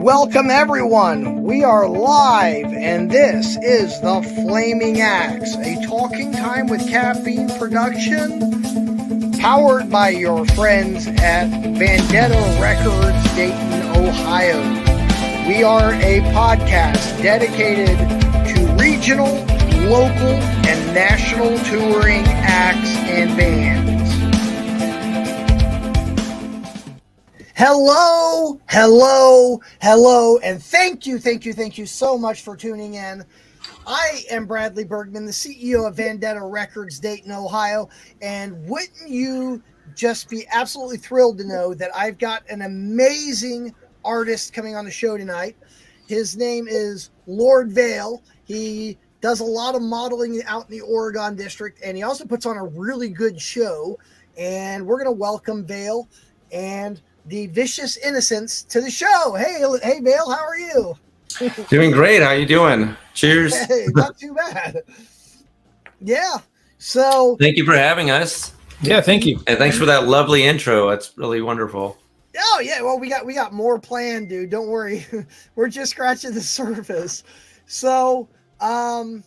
Welcome everyone, we are live and this is the Flaming Axe, a talking time with caffeine production powered by your friends at Vendetta Records, Dayton, Ohio. We are a podcast dedicated to regional, local, and national touring acts and bands. Hello, and thank you so much for tuning in. I am Bradley Bergman, the CEO of Vendetta Records, Dayton, Ohio, and wouldn't you just be absolutely thrilled to know that I've got an amazing artist coming on the show tonight. His name is Lord Vale. He does a lot of modeling out in the Oregon district, and he also puts on a really good show, and we're going to welcome Vale and the Vicious Innocence to the show. Hey, Vale, how are you? Doing great. How you doing? Cheers. Hey, not too bad. Yeah. So thank you for having us. Yeah, thank you. And thanks for that lovely intro. That's really wonderful. Oh yeah, well we got more planned, dude. Don't worry. We're just scratching the surface. So we'll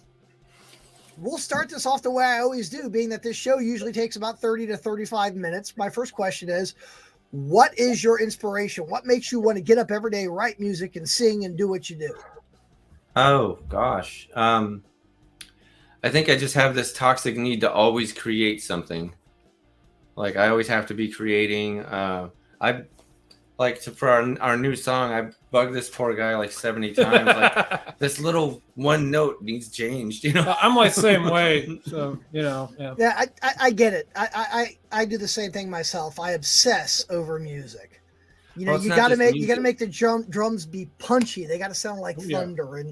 start this off the way I always do, being that this show usually takes about 30 to 35 minutes. My first question is, what is your inspiration? What makes you want to get up every day, write music, and sing and do what you do? Oh, gosh. I think I just have this toxic need to always create something. Like, I always have to be creating. For our new song, I bugged this poor guy like 70 times. Like, this little one note needs changed, you know? I'm like the same way. So, yeah. Yeah, I get it. I do the same thing myself. I obsess over music. You know, you got to make the drums be punchy. They got to sound like thunder,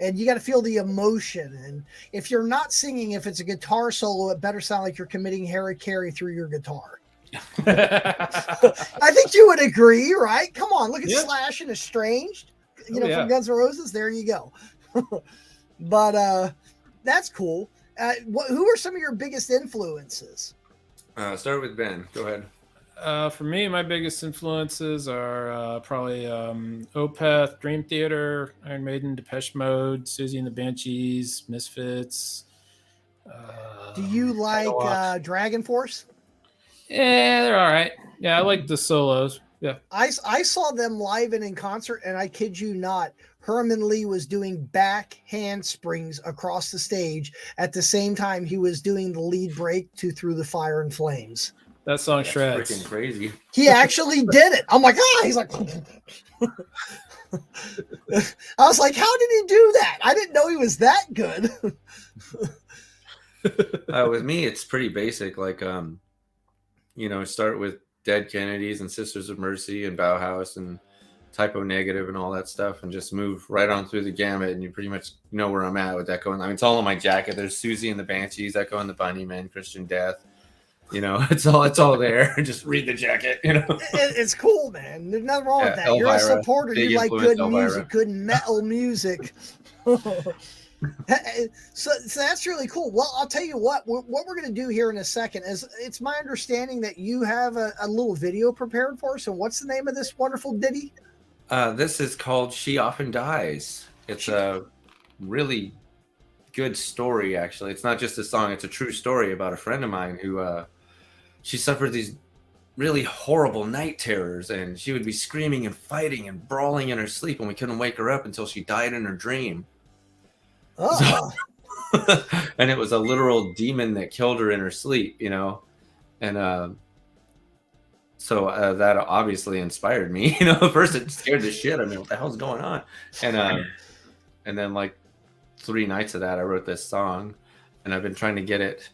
and you got to feel the emotion. And if you're not singing, if it's a guitar solo, it better sound like you're committing Harry through your guitar. I think you would agree, right? Come on, look at Slash and Estranged, from Guns N' Roses. There you go. But that's cool. Who are some of your biggest influences? Start with Ben. Go ahead. For me, my biggest influences are probably Opeth, Dream Theater, Iron Maiden, Depeche Mode, Susie and the Banshees, Misfits. Do you like Dragon Force? Yeah, they're all right. Yeah, I like the solos. Yeah. I saw them live and in concert, and I kid you not, Herman Lee was doing back handsprings across the stage at the same time he was doing the lead break to Through the Fire and Flames. That song shreds. Freaking crazy. He actually did it. I'm like, he's like, I was like, how did he do that? I didn't know he was that good. With me, it's pretty basic. Like, start with Dead Kennedys and Sisters of Mercy and Bauhaus and Typo Negative and all that stuff, and just move right on through the gamut, and you pretty much know where I'm at with Echo. I mean, it's all on my jacket. There's Susie and the Banshees, Echo and the Bunnymen, Christian Death. It's all there. Just read the jacket. It's cool, man. There's nothing wrong with that. Elvira, you're a supporter. You like good music, good metal music. So that's really cool. Well, I'll tell you what we're going to do here in a second is, it's my understanding that you have a little video prepared for us. And what's the name of this wonderful ditty? This is called She Often Dies. It's a really good story, actually. It's not just a song. It's a true story about a friend of mine who she suffered these really horrible night terrors, and she would be screaming and fighting and brawling in her sleep, and we couldn't wake her up until she died in her dream. Oh. And it was a literal demon that killed her in her sleep, and so that obviously inspired me. At first it scared the shit. I mean, what the hell's going on? And then like 3 nights of that, I wrote this song, and I've been trying to get it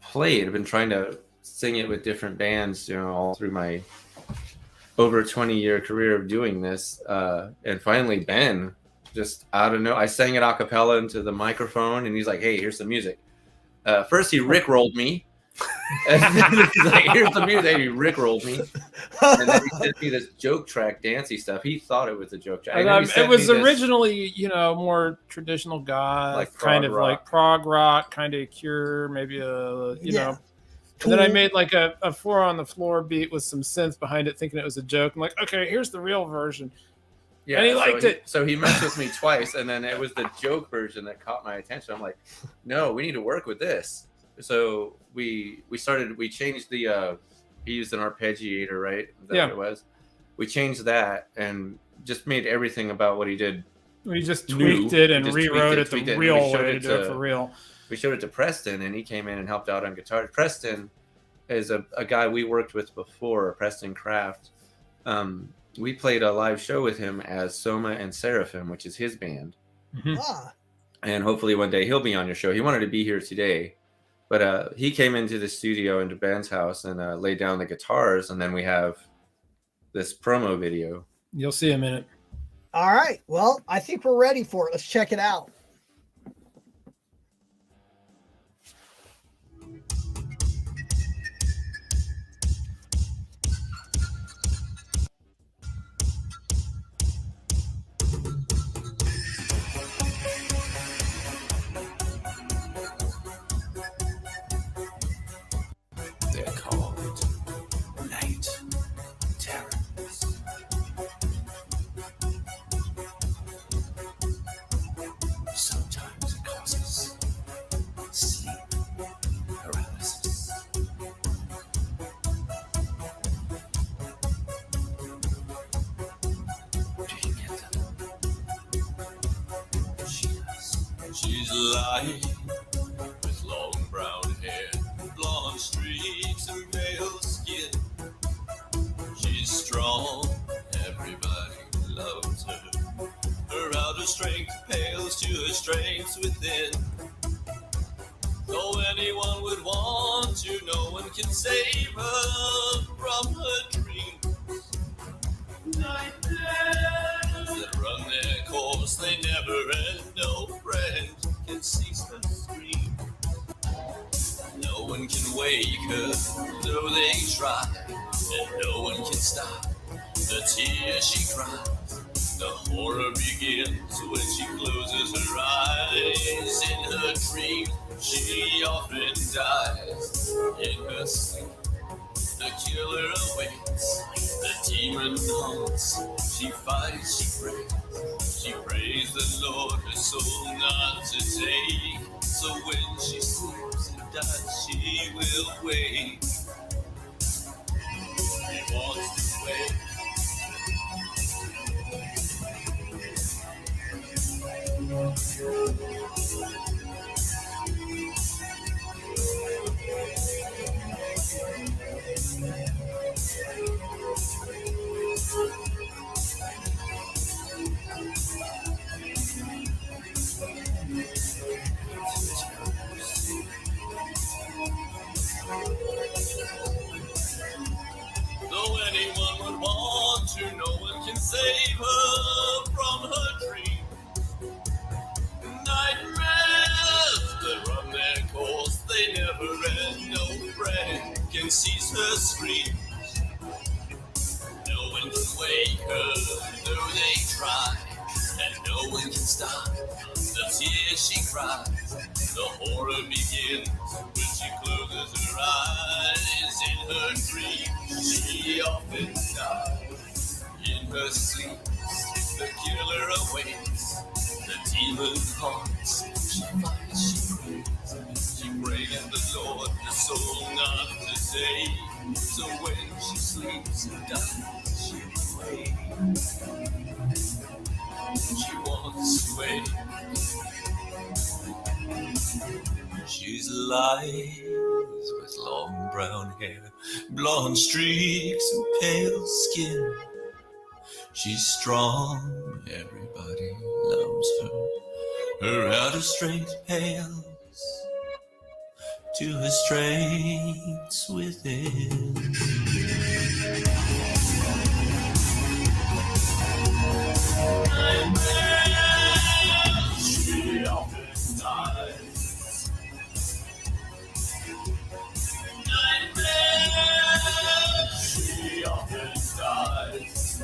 played. I've been trying to sing it with different bands, all through my over 20-year career of doing this. And finally, Ben, just out of I sang it a cappella into the microphone, and he's like, "Hey, here's the music." First, he rickrolled me. And then he's like, "Here's the music." He rickrolled me, and then he sent me this joke track, dancey stuff. He thought it was a joke track. It was originally, more traditional goth, like kind of rock. Like prog rock, kind of Cure, maybe know. And then I made like a 4 on the floor beat with some synth behind it, thinking it was a joke. I'm like, okay, here's the real version. Yeah, and he liked it. So he messed with me twice, and then it was the joke version that caught my attention. I'm like, no, we need to work with this. So we changed the he used an arpeggiator, right? That Yeah. what it was. We changed that and just made everything about what he did. We just tweaked it and rewrote it the real way to do it for real. We showed it to Preston, and he came in and helped out on guitar. Preston is a guy we worked with before, Preston Kraft. We played a live show with him as Soma and Seraphim, which is his band. Mm-hmm. And hopefully one day he'll be on your show. He wanted to be here today, but he came into the studio into Ben's house and laid down the guitars, and then we have this promo video. You'll see in a minute. All right. Well, I think we're ready for it. Let's check it out. They're called night terrors. Sometimes it causes sleep paralysis. Do you get that? She's lying with long brown hair, blonde streaks and pale skin. She's strong, everybody loves her. Her outer strength pales to her strengths within. Though anyone would want to, no one can save her from her dreams. Nightmares that run their course, they never end. No friend can cease her scream. No one can wake her, though they try, and no one can stop the tears she cries. The horror begins when she closes her eyes. In her dream, she often dies. In her sleep, the killer awaits. The demon haunts. She fights, she prays. She prays the Lord her soul not to take. So when she sleeps and dies, she will wait. She wants to wait. Though anyone would want to, no one can save her from her dream. Nightmares that run their course, they never end. No friend can cease her screams. No one can wake her, though they try, and no one can stop the tears she cries. The horror begins when she closes her eyes. In her dream, she often dies. In her sleep, the killer awaits. The demon haunts. She fights, she prays. She prays the Lord her soul not to take. So when she sleeps and dies, she waits. She wants to wait. She's alive with long brown hair, blonde streaks and pale skin. She's strong, everybody loves her. Her outer strength pales to her strengths within. She often dies. She often dies.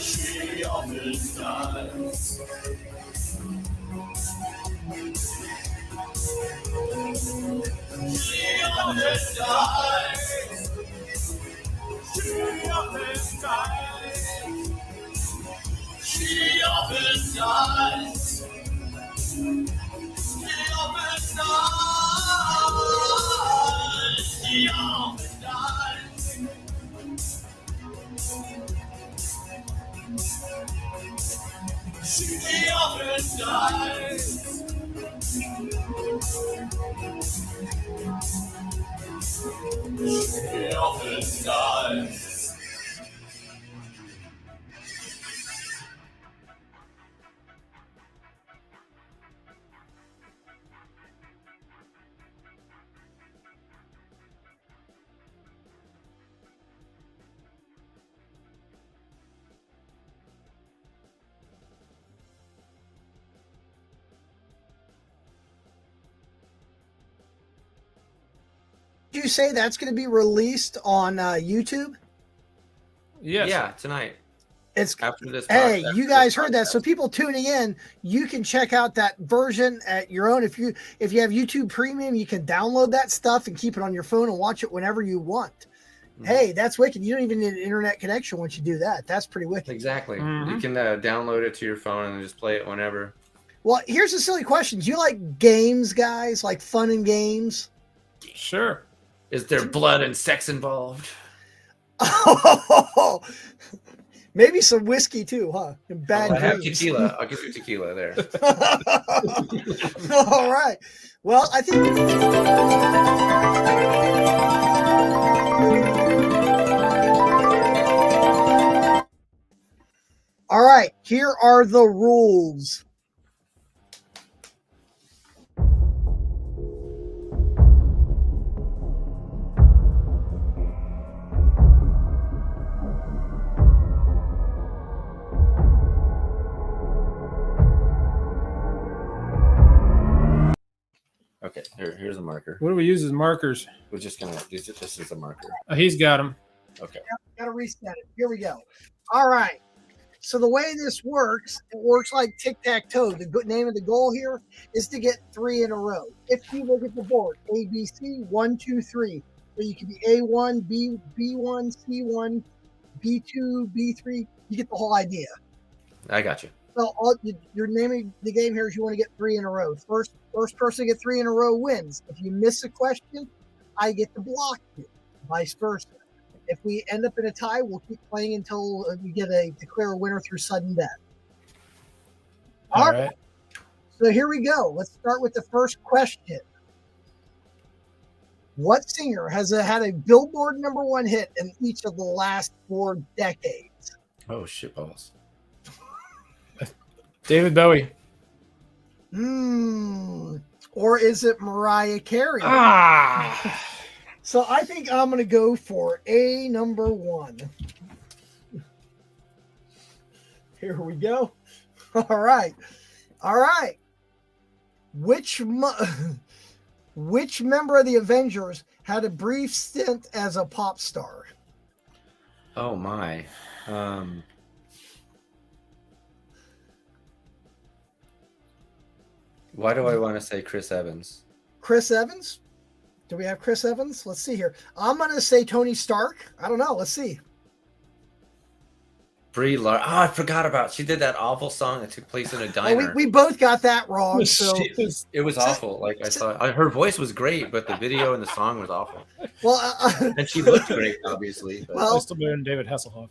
She often dies. She often dies. Did you say that's going to be released on YouTube? Yes. Yeah, tonight. It's after this. Hey, you guys heard that. So people tuning in, you can check out that version at your own. If you have YouTube Premium, you can download that stuff and keep it on your phone and watch it whenever you want. Mm-hmm. Hey, that's wicked. You don't even need an internet connection once you do that. That's pretty wicked. Exactly. Mm-hmm. You can download it to your phone and just play it whenever. Well, here's a silly question. Do you like games, guys? Like fun and games? Sure. Is there blood and sex involved? Oh, maybe some whiskey too, huh? And bad I have tequila. I'll give you tequila there. All right. Well, I think. All right. Here are the rules. Okay, here's a marker. What do we use as markers? We're just gonna use it. This is a marker. Oh, he's got them. Okay. Gotta reset it. Here we go. All right. So the way this works, it works like tic-tac-toe. The name of the goal here is to get 3 in a row. If you look at the board, A, B, C, 1, 2, 3. So you can be A1, B1, C1, B2, B3. You get the whole idea. I got you. So your name of the game here is you want to get 3 in a row. First person to get 3 in a row wins. If you miss a question, I get to block you. Vice versa. If we end up in a tie, we'll keep playing until we declare a winner through sudden death. All right. So here we go. Let's start with the first question. What singer has had a Billboard #1 hit in each of the last 4 decades? Oh, shitballs. David Bowie. Or is it Mariah Carey? So I think I'm going to go for A #1. Here we go. All right. Which member of the Avengers had a brief stint as a pop star? Oh my. Why do I want to say Chris Evans? Chris Evans? Do we have Chris Evans? Let's see here. I'm going to say Tony Stark. I don't know. Let's see. Brie Larson. Oh, I forgot about. She did that awful song that took place in a diner. Oh, we both got that wrong. So it was awful. Like I thought, her voice was great, but the video and the song was awful. Well, and she looked great, obviously. But. Well, still better than David Hasselhoff.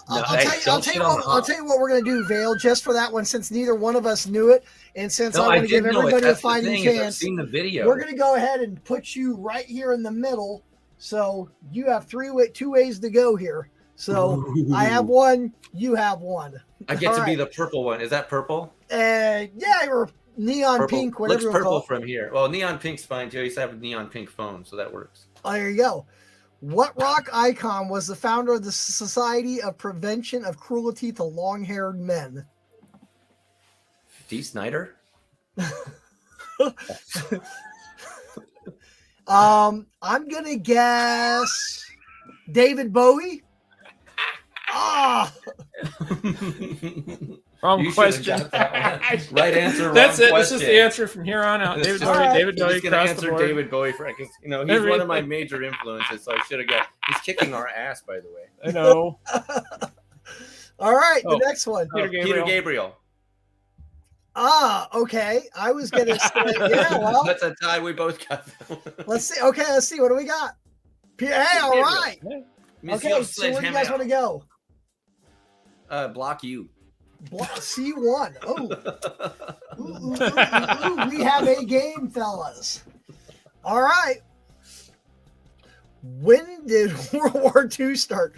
I'll tell you what we're going to do, Vale, just for that one, since neither one of us knew it, and since I want to give everybody a fighting chance. I've seen the video. We're going to go ahead and put you right here in the middle. So you have 2 ways to go here. So I have one, you have one. I get to be the purple one. Is that purple? Yeah, or neon purple. pink, whatever. Looks purple from here. Well, neon pink's fine too. I used to have a neon pink phone, so that works. Oh, there you go. What rock icon was the founder of the Society of Prevention of Cruelty to Long-Haired Men? Dee Snider? I'm gonna guess David Bowie. Wrong question. Right answer. That's it. Question. This is the answer from here on out. David Bowie. David Bowie. He's gonna answer David Bowie because he's one of my major influences. So I should have got. He's kicking our ass, by the way. I know. All right, the next one. Peter Gabriel. Okay. I was gonna say, yeah. Well, that's a tie. We both got. Let's see. Okay, let's see. What do we got? Hey, all right. Okay, so where do you guys want to go? Block U. C1. Oh. Ooh, we have a game, fellas. All right. When did World War II start?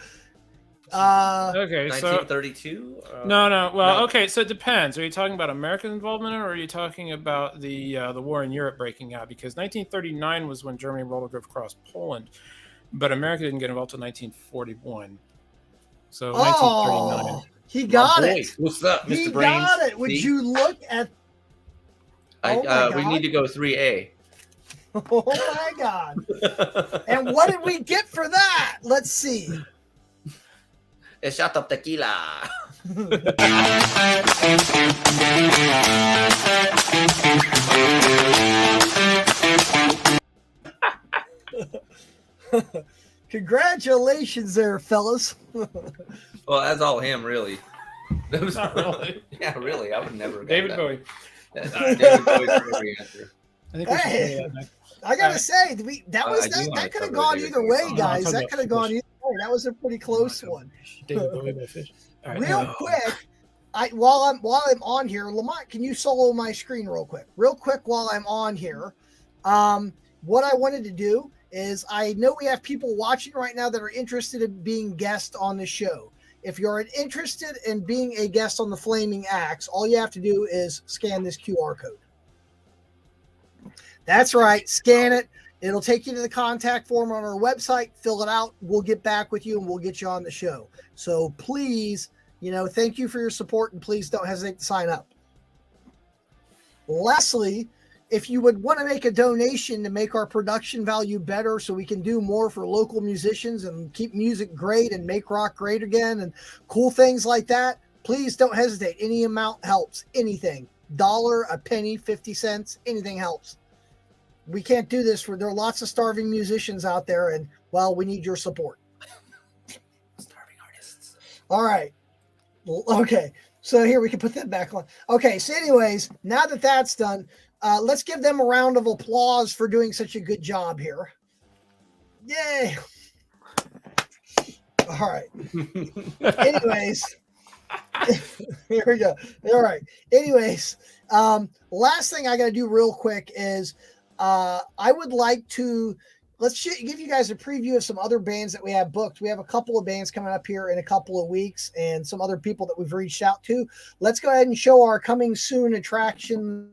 Okay, 1932? No. Well, okay, so it depends. Are you talking about American involvement, or are you talking about the war in Europe breaking out? Because 1939 was when Germany rolled across Poland, but America didn't get involved until 1941. So 1939. He got it. What's up, Mr. He Brains? got it. Would you look at? We need to go 3A. Oh my God! And what did we get for that? Let's see. A shot of tequila. Congratulations there, fellas. Well, that's all him, really. Not really. Yeah, really. I would never. David Bowie. David Bowie's every answer. I think we should play that next. I gotta say, that could have gone either way, guys. That could have gone either way. That was a pretty close one. David Bowie by Fish. Right. Real quick, while I'm on here, Lamont, can you solo my screen real quick? Real quick while I'm on here. What I wanted to do is, I know we have people watching right now that are interested in being guests on the show. If you're interested in being a guest on the Flaming Axe, all you have to do is scan this QR code. That's right. Scan it. It'll take you to the contact form on our website. Fill it out. We'll get back with you and we'll get you on the show. So please, thank you for your support, and please don't hesitate to sign up. Lastly, if you would want to make a donation to make our production value better so we can do more for local musicians and keep music great and make rock great again and cool things like that, please don't hesitate. Any amount helps. Anything. $1, a penny, 50 cents, anything helps. We can't do this there are lots of starving musicians out there, and we need your support. Starving artists. All right. Okay. So here we can put that back on. Okay. So anyways, now that that's done, let's give them a round of applause for doing such a good job here. Yay. All right. Anyways, here we go. All right. Anyways, last thing I got to do real quick is, I would like to give you guys a preview of some other bands that we have booked. We have a couple of bands coming up here in a couple of weeks and some other people that we've reached out to. Let's go ahead and show our coming soon attraction.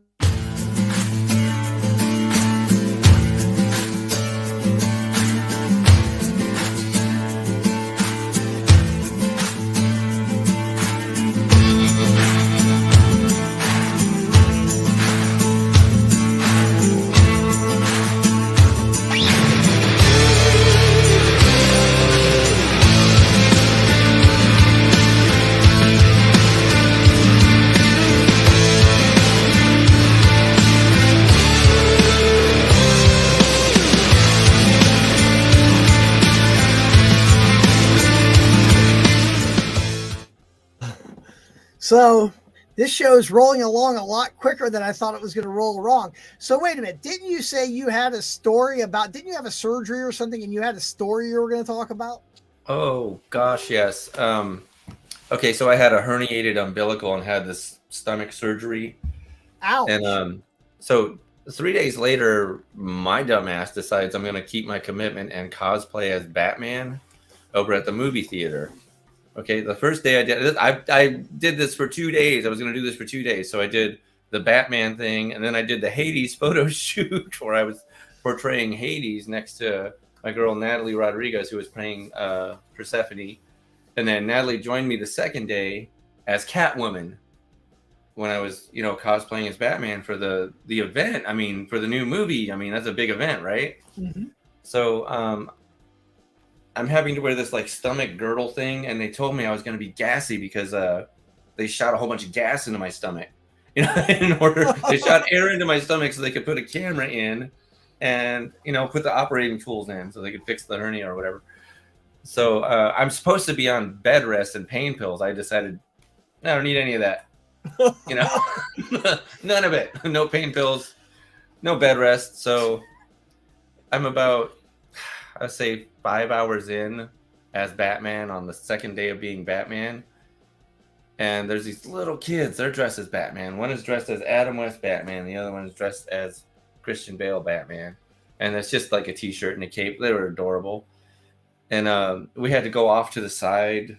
So this show is rolling along a lot quicker than I thought it was going to roll along. So wait a minute. Didn't you say you had a story didn't you have a surgery or something and you had a story you were going to talk about? Oh, gosh, yes. Okay, so I had a herniated umbilical and had this stomach surgery. Ouch. And so 3 days later, my dumbass decides I'm going to keep my commitment and cosplay as Batman over at the movie theater. Okay, the first day I did this for 2 days. I was going to do this for 2 days. So I did the Batman thing, and then I did the Hades photo shoot where I was portraying Hades next to my girl Natalie Rodriguez, who was playing Persephone. And then Natalie joined me the second day as Catwoman when I was, cosplaying as Batman for the event. I mean, for the new movie. I mean, that's a big event, right? Mm-hmm. So I'm having to wear this stomach girdle thing, and they told me I was going to be gassy because they shot a whole bunch of gas into my stomach. They shot air into my stomach so they could put a camera in and put the operating tools in so they could fix the hernia or whatever. So I'm supposed to be on bed rest and pain pills. I decided I don't need any of that. You know, none of it. No pain pills, no bed rest. So I'm about, I'd say 5 hours in as Batman on the second day of being Batman. And there's these little kids. They're dressed as Batman. One is dressed as Adam West Batman. The other one is dressed as Christian Bale Batman. And it's just like a t-shirt and a cape. They were adorable. And we had to go off to the side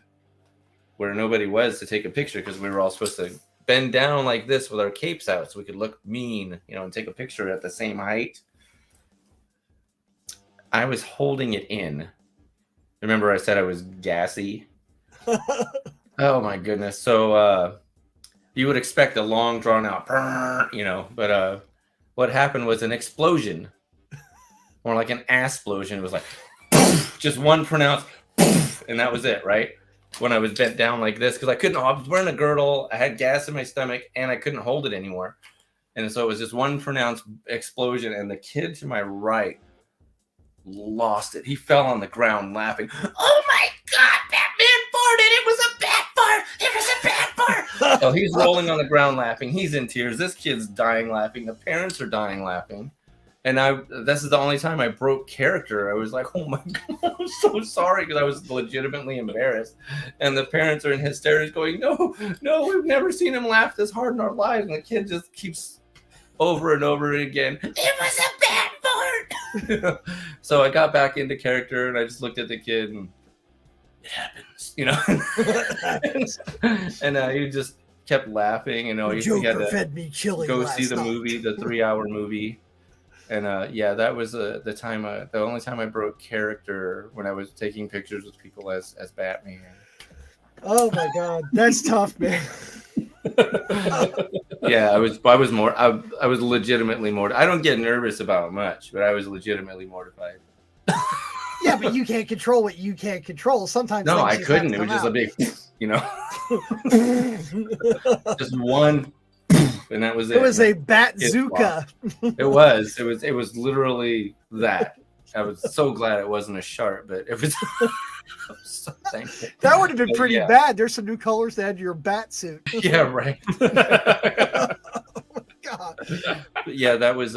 where nobody was to take a picture because we were all supposed to bend down like this with our capes out so we could look mean, you know, and take a picture at the same height. I was holding it in. Remember I said I was gassy? Oh my goodness. So you would expect a long drawn out, you know, but what happened was an explosion. More like an ass-plosion. It was like just one pronounced and that was it, right? When I was bent down like this, because I was wearing a girdle, I had gas in my stomach, and I couldn't hold it anymore. And so it was just one pronounced explosion, and the kid to my right lost it. He fell on the ground laughing. Oh my God, Batman farted! It was a bat fart! It was a bat fart! So he's rolling on the ground laughing. He's in tears. This kid's dying laughing. The parents are dying laughing. And this is the only time I broke character. I was like, oh my God, I'm so sorry, because I was legitimately embarrassed. And the parents are in hysterics going, no, we've never seen him laugh this hard in our lives. And the kid just keeps over and over again, it was a bad fart. So I got back into character and I just looked at the kid and it happens, you know. And he just kept laughing. You know, he had to fed me chili go last see the night. movie, the 3-hour movie. And yeah, that was the only time I broke character, when I was taking pictures with people as Batman. Oh my God, that's tough, man. Yeah, I was legitimately mortified. I don't get nervous about much, but I was legitimately mortified. Yeah, but you can't control what you can't control. Sometimes no, I just couldn't. have It to was just come a big, you know, just one. And that was it. It was a bazooka. It was literally that. I was so glad it wasn't a shark, but it was. I was so thankful. That would have been But pretty yeah. bad. There's some new colors that had your bat suit. Yeah, right. Oh my God. But yeah, that was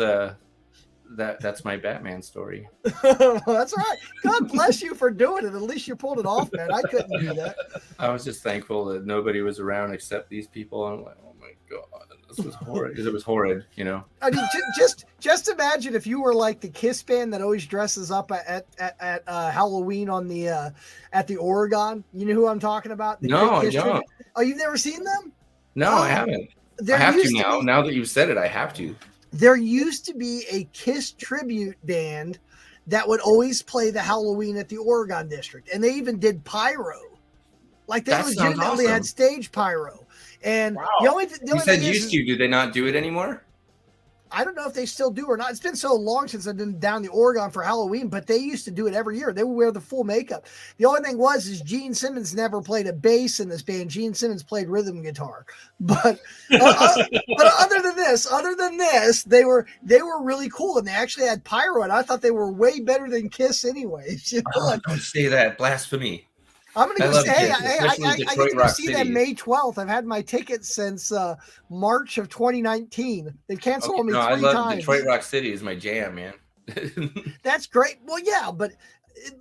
that's my Batman story. That's all right. God bless you for doing it. At least you pulled it off, man. I couldn't do that. I was just thankful that nobody was around except these people. I'm like, oh my God, this was horrid. Because it was horrid, you know. I mean, just imagine if you were like the Kiss band that always dresses up at Halloween on the at the Oregon. You know who I'm talking about? The No, I Kiss don't. tribute. Oh, you've never seen them? No, I haven't. I have to now. Now that you've said it, I have to. There used to be a Kiss tribute band that would always play the Halloween at the Oregon District, and they even did pyro. Like they legitimately had stage pyro. And wow. the only you said used to. Do they not do it anymore? I don't know if they still do or not. It's been so long since I've been down to Oregon for Halloween, but they used to do it every year. They would wear the full makeup. The only thing is Gene Simmons never played a bass in this band. Gene Simmons played rhythm guitar. But but other than this, they were really cool, and they actually had pyro, and I thought they were way better than Kiss anyways. You know? Oh, don't say that. Blasphemy. I'm gonna go say, I get to go see City. them May 12th. I've had my tickets since March of 2019. They've canceled on me 3 times. I love Detroit Rock City is my jam, man. That's great. Well, yeah, but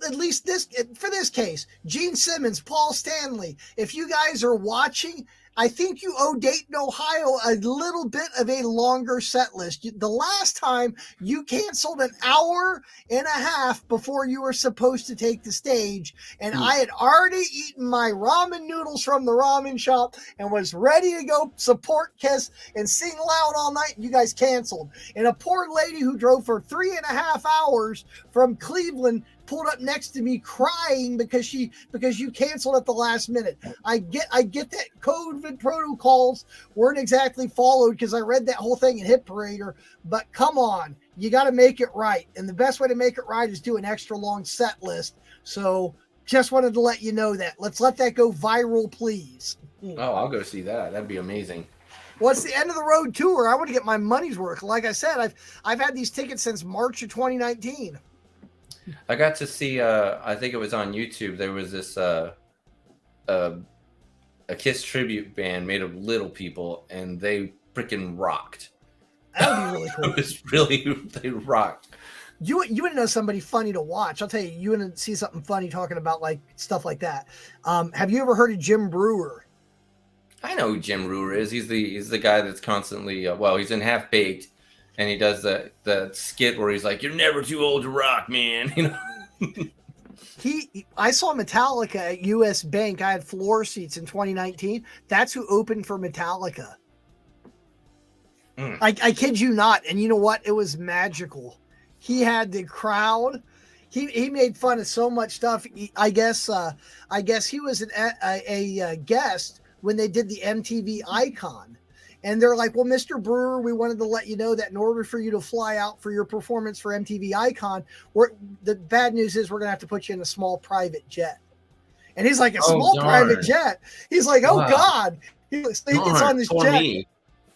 at least for this case, Gene Simmons, Paul Stanley, if you guys are watching, I think you owe Dayton, Ohio a little bit of a longer set list. The last time you canceled an hour and a half before you were supposed to take the stage, and I had already eaten my ramen noodles from the ramen shop and was ready to go support Kiss and sing loud all night, and you guys canceled. And a poor lady who drove for 3.5 hours from Cleveland pulled up next to me crying because you canceled at the last minute. I get that COVID protocols weren't exactly followed because I read that whole thing in Hit Parader, but come on, you got to make it right. And the best way to make it right is do an extra long set list. So just wanted to let you know that. Let's let that go viral, please. Oh, I'll go see that. That'd be amazing. Well, it's the end of the road tour. I want to get my money's worth. Like I said, I've had these tickets since March of 2019. I got to see, I think it was on YouTube. There was this a Kiss tribute band made of little people, and they freaking rocked. That would be really cool. They rocked. You want to know somebody funny to watch? I'll tell you. You want to see something funny talking about like stuff like that. Have you ever heard of Jim Brewer? I know who Jim Brewer is. He's the guy that's constantly he's in Half Baked, and he does the skit where he's like, "You're never too old to rock, man." You know. I saw Metallica at US Bank. I had floor seats in 2019. That's who opened for Metallica. I kid you not. And you know what? It was magical. He had the crowd. He made fun of so much stuff. I guess he was a guest when they did the MTV Icon. And they're like, well, Mr. Brewer, we wanted to let you know that in order for you to fly out for your performance for MTV Icon, the bad news is we're going to have to put you in a small private jet. And he's like, a small private jet? He's like, oh, wow. God. He gets on this jet.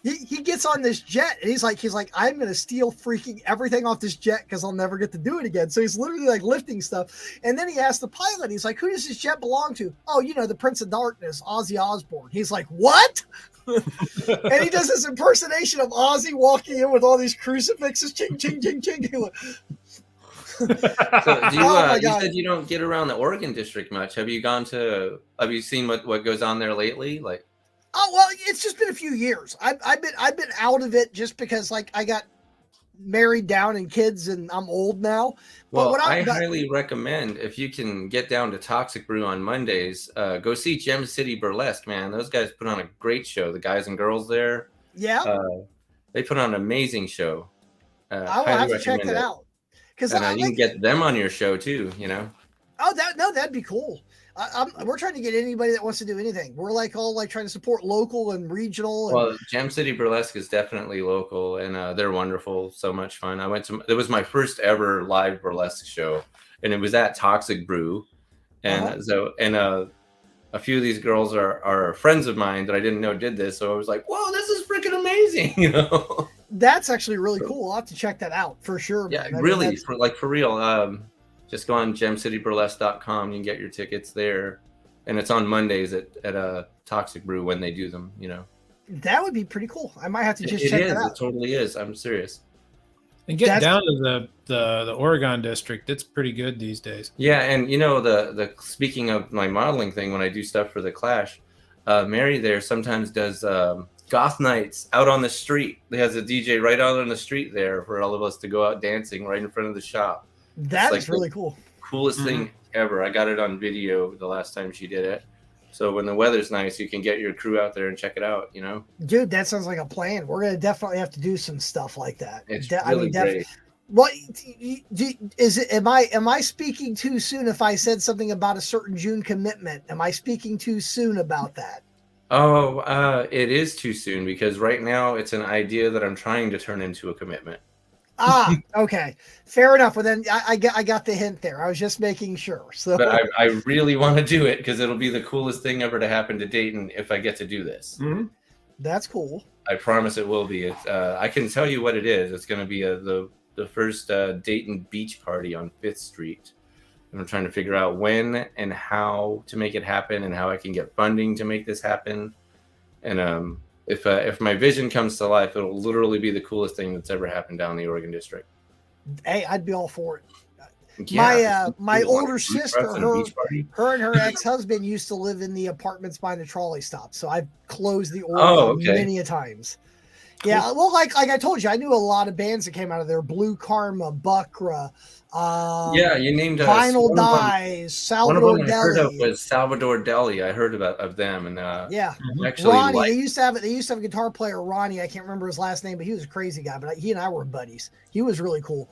He gets on this jet, and he's like, I'm going to steal freaking everything off this jet because I'll never get to do it again. So he's literally like lifting stuff. And then he asked the pilot, he's like, who does this jet belong to? Oh, the Prince of Darkness, Ozzy Osbourne. He's like, what? And he does this impersonation of Ozzy walking in with all these crucifixes, ching, ching, ching, ching. So you said you don't get around the Oregon district much. Have you seen what goes on there lately? Like, oh, well, it's just been a few years. I've been out of it just because like I got married down and kids and I'm old now. Well, I highly recommend, if you can get down to Toxic Brew on Mondays, go see Gem City Burlesque, man. Those guys put on a great show. The guys and girls there. Yeah. They put on an amazing show. I'll have to check that out. Because you can get them on your show too, Oh, that'd be cool. We're trying to get anybody that wants to do anything. We're all trying to support local and regional. Well, Gem City Burlesque is definitely local, and they're wonderful. So much fun. It was my first ever live burlesque show, and it was at Toxic Brew, and a few of these girls are friends of mine that I didn't know did this. So I was like, "Whoa, this is freaking amazing!" That's actually really cool. I'll have to check that out for sure. Yeah, really, for real. Just go on gemcityburlesque.com. You can get your tickets there. And it's on Mondays at Toxic Brew when they do them, That would be pretty cool. I might have to just check that out. It totally is. I'm serious. And get down to the Oregon district. It's pretty good these days. Yeah, and the speaking of my modeling thing, when I do stuff for the Clash, Mary there sometimes does goth nights out on the street. He has a DJ right out on the street there for all of us to go out dancing right in front of the shop. That is really cool. Coolest thing ever. I got it on video the last time she did it. So when the weather's nice, you can get your crew out there and check it out, Dude, that sounds like a plan. We're going to definitely have to do some stuff like that. It's really great. What is it? Am I speaking too soon if I said something about a certain June commitment? Am I speaking too soon about that? Oh, it is too soon because right now it's an idea that I'm trying to turn into a commitment. Okay. Fair enough. Well, then I got the hint there. I was just making sure. So, but I really want to do it because it'll be the coolest thing ever to happen to Dayton if I get to do this. Mm-hmm. That's cool. I promise it will be. I can tell you what it is. It's going to be the first Dayton beach party on 5th Street. And I'm trying to figure out when and how to make it happen and how I can get funding to make this happen. And if my vision comes to life, it'll literally be the coolest thing that's ever happened down in the Oregon district. Hey, I'd be all for it. Yeah, my older sister, her and her ex-husband used to live in the apartments behind the trolley stop. So I've closed the Oregon many a times. Cool. Yeah, well, like I told you, I knew a lot of bands that came out of there: Blue Karma, Buckra. You named Final Dies, Salvador Deli. I heard of was Salvador Deli. I heard of them, and actually, Ronnie. They used to have a guitar player, Ronnie. I can't remember his last name, but he was a crazy guy. But he and I were buddies. He was really cool.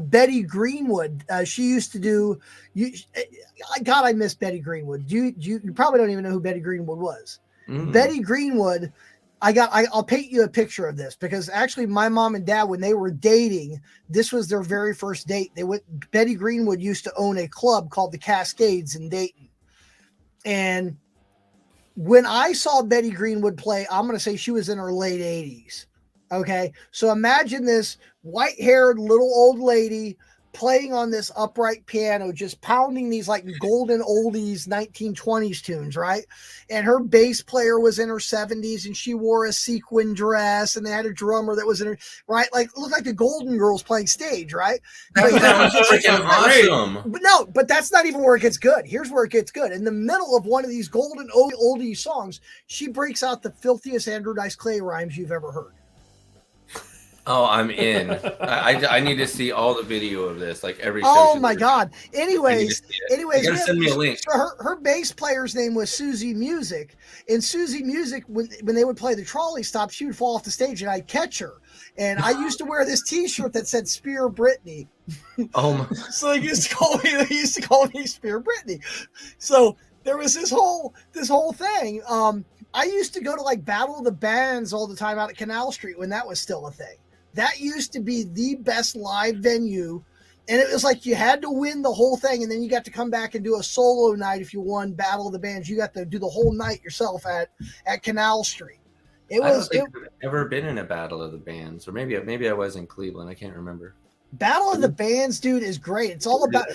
Betty Greenwood. She used to do. God, I miss Betty Greenwood. You probably don't even know who Betty Greenwood was. Betty Greenwood. I'll paint you a picture of this because actually my mom and dad, when they were dating, this was their very first date. Betty Greenwood used to own a club called the Cascades in Dayton. And when I saw Betty Greenwood play, I'm going to say she was in her late 80s. Okay. So imagine this white haired little old lady playing on this upright piano, just pounding these like golden oldies 1920s tunes, right? And her bass player was in her 70s and she wore a sequin dress and they had a drummer that was in her, right? Like, it looked like the Golden Girls playing stage, right? That But, was freaking awesome. but no, but that's not even where it gets good. Here's where it gets good. In the middle of one of these golden oldie songs, she breaks out the filthiest Andrew Dice Clay rhymes you've ever heard. Oh, I'm in. I need to see all the video of this, like every. Oh my God! Anyways, you gotta send me a link. So her bass player's name was Susie Music, and Susie Music, when they would play the trolley stop, she would fall off the stage, and I'd catch her. And I used to wear this T-shirt that said "Spear Britney." Oh my! So they used to call me Spear Britney. So there was this whole thing. I used to go to like Battle of the Bands all the time out at Canal Street when that was still a thing. That used to be the best live venue. And it was like you had to win the whole thing. And then you got to come back and do a solo night. If you won Battle of the Bands, you got to do the whole night yourself at Canal Street. I've never been in a Battle of the Bands, or maybe I was in Cleveland. I can't remember. Battle of the Bands, dude, is great. It's all about,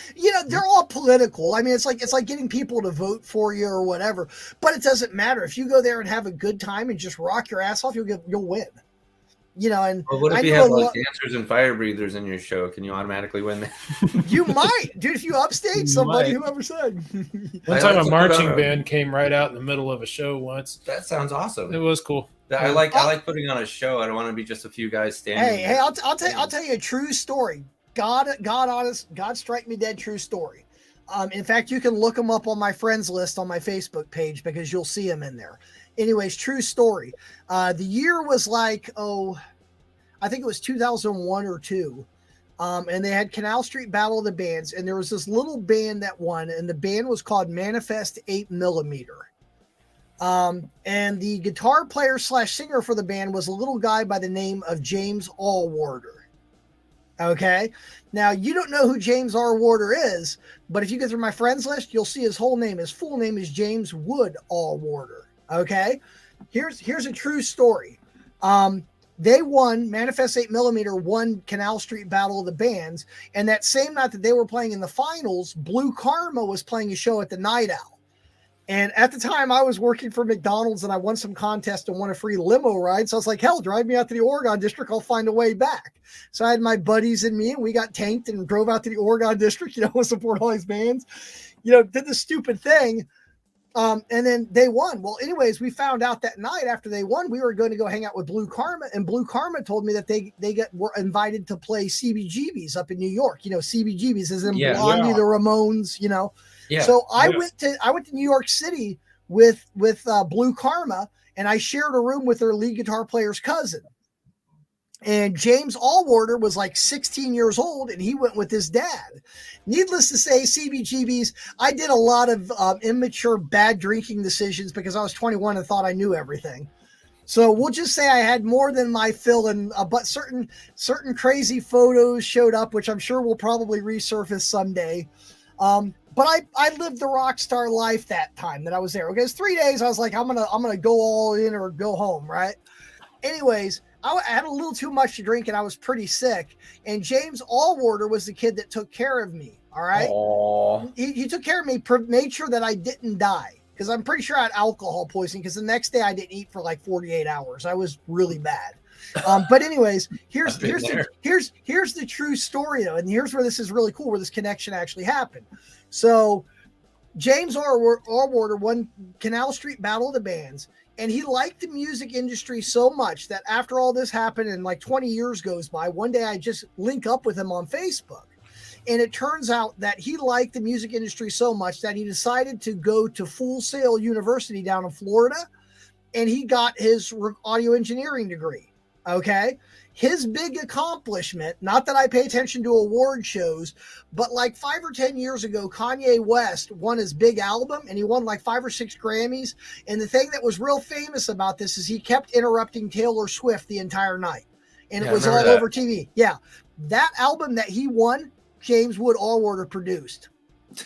they're all political. I mean, it's like getting people to vote for you or whatever, but it doesn't matter. If you go there and have a good time and just rock your ass off, you'll win. And well, what if you have like dancers and fire breathers in your show? Can you automatically win that? You might, dude. If you upstage somebody, whoever said. One time a marching band came right out in the middle of a show once. That sounds awesome. It was cool. I like putting on a show. I don't want to be just a few guys standing. Hey, I'll tell you a true story. God strike me dead, true story. In fact, you can look them up on my friends list on my Facebook page because you'll see them in there. Anyways, true story. The year was like, I think it was 2001 or 2. And they had Canal Street Battle of the Bands, and there was this little band that won, and the band was called Manifest 8mm. And the guitar player / singer for the band was a little guy by the name of James Allwarder. Okay. Now, you don't know who James Allwarder is, but if you go through my friends list, you'll see his whole name. His full name is James Wood Allwarder. Okay. Here's a true story. They won, Manifest 8mm won Canal Street Battle of the Bands. And that same night that they were playing in the finals, Blue Karma was playing a show at the Night Owl. And at the time, I was working for McDonald's and I won some contest and won a free limo ride. So I was like, hell, drive me out to the Oregon District. I'll find a way back. So I had my buddies and me, and we got tanked and drove out to the Oregon District, to support all these bands, did the stupid thing. And then they won. Well, anyways, we found out that night after they won, we were going to go hang out with Blue Karma. And Blue Karma told me that they were invited to play CBGBs up in New York. CBGBs is in Blondie, the Ramones, Yeah. So I went to New York City with Blue Karma, and I shared a room with their lead guitar player's cousin. And James Allwarder was like 16 years old, and he went with his dad. Needless to say, CBGBs, I did a lot of immature, bad drinking decisions because I was 21 and thought I knew everything. So we'll just say I had more than my fill, and but certain crazy photos showed up, which I'm sure will probably resurface someday. But I lived the rock star life that time that I was there. Okay, it was 3 days. I was like, I'm gonna go all in or go home, right? Anyways, I had a little too much to drink and I was pretty sick. And James Allwarder was the kid that took care of me. All right, he took care of me, made sure that I didn't die, because I'm pretty sure I had alcohol poisoning. Because the next day I didn't eat for like 48 hours. I was really bad. But anyways, here's the true story though, and here's where this is really cool, where this connection actually happened. So James Allwarder won Canal Street Battle of the Bands, and he liked the music industry so much that after all this happened and like 20 years goes by, one day I just link up with him on Facebook. And it turns out that he liked the music industry so much that he decided to go to Full Sail University down in Florida, and he got his audio engineering degree. Okay. His big accomplishment, not that I pay attention to award shows, but like 5 or 10 years ago, Kanye West won his big album, and he won like 5 or 6 Grammys. And the thing that was real famous about this is he kept interrupting Taylor Swift the entire night. And it was all over TV. Yeah. That album that he won, James Wood Allwarder produced.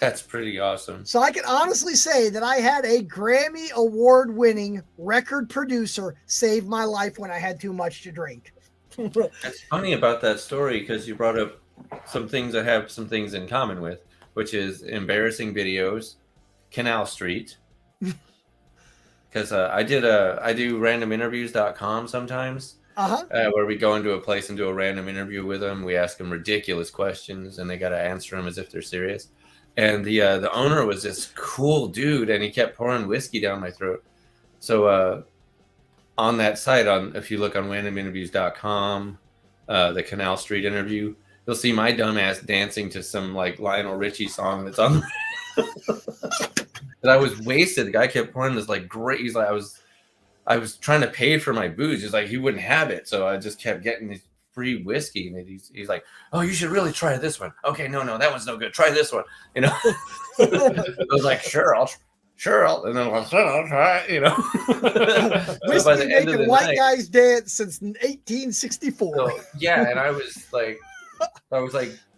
That's pretty awesome. So I can honestly say that I had a Grammy award-winning record producer save my life when I had too much to drink. It's funny about that story because you brought up some things I have some things in common with, which is embarrassing videos, Canal Street. Because I do randominterviews.com sometimes, where we go into a place and do a random interview with them. We ask them ridiculous questions, and they got to answer them as if they're serious. And the owner was this cool dude, and he kept pouring whiskey down my throat. So on that site, if you look on randominterviews.com, the Canal Street interview, you'll see my dumbass dancing to some like Lionel Richie song that's on. But I was wasted. The guy kept pouring this like great. He's like, I was trying to pay for my booze. He's like, he wouldn't have it, so I just kept getting these free whiskey. And he's like, oh, you should really try this one. Okay, no, that one's no good. Try this one. You know. I was like, sure, and then I'll try it. You know. Whiskey by the end of the white night, guys dance since 1864. So, yeah, and I was like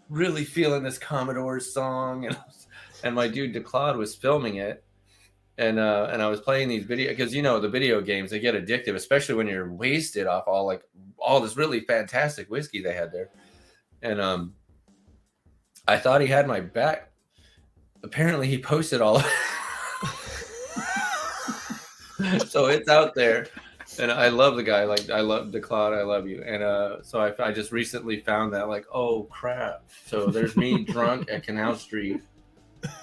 really feeling this Commodore's song, and my dude DeClaude was filming it, and I was playing these video, because the video games, they get addictive, especially when you're wasted off all this really fantastic whiskey they had there. And I thought he had my back. Apparently he posted all of it. So it's out there, and I love the guy. Like, I love DeClaude, I love you. And so I just recently found that, like, oh crap, so there's me drunk at Canal Street